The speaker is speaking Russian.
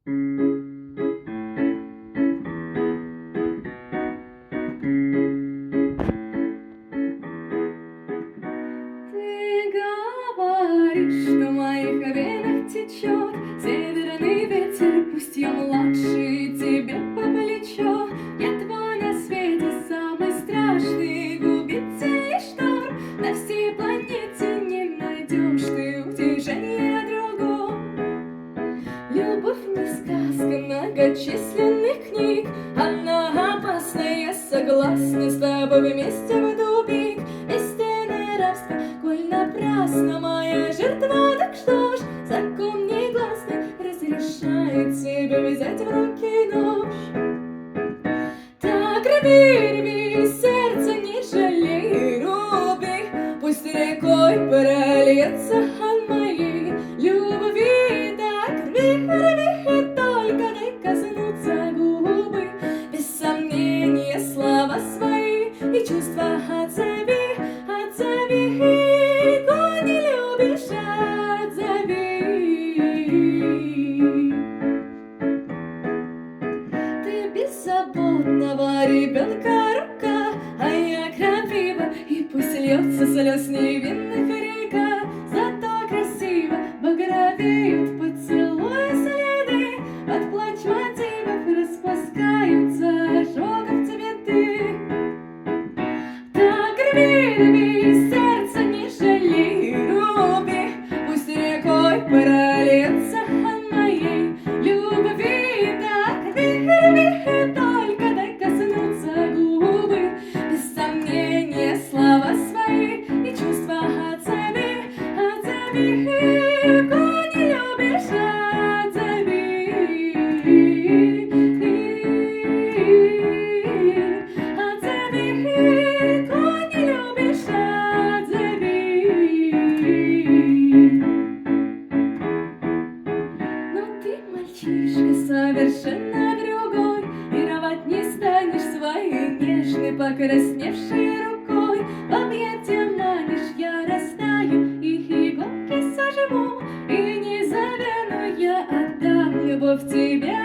Ты говоришь, что в моих венах течет северный ветер, пусть я младше тебе по плечо. Я твой на свете самый страшный губитель и шторм. На всей планете не найдешь ты утешения другом. Любовь не сказка многочисленных книг, она опасна, я согласна с тобой вместе в тупик. Истинное рабство, коль напрасно моя жертва, так что ж, закон негласный разрешает себе взять в руки нож. Так рви сердце, не жалей, руби, пусть рекой прольется от моей любви. Так рви, только дай коснуться губы, без сомнения слова свои и чувства отзови, отзови, коль не любишь, отзови. Ты беззаботного ребенка рука, а я крапива, и пусть льется слез невинных река. Зато красиво багровеют поцелуи следы, от плач мотивов распускаются ожогов цветы. Так рви, сердце, не жалей, руби, пусть рекой прольется от моей любви. Так рви, только дай коснуться губы, без сомнения слова свои и чувства отзови, отзови, коль не любишь, отзови, отзови, коль не любишь, отзови. Но ты мальчишка совершенно другой, и рвать не станешь своей нежной покрасневшей рукой. В объятия манишь, я растаю, и иголки сожму, и не за вину я отдам любовь тебе.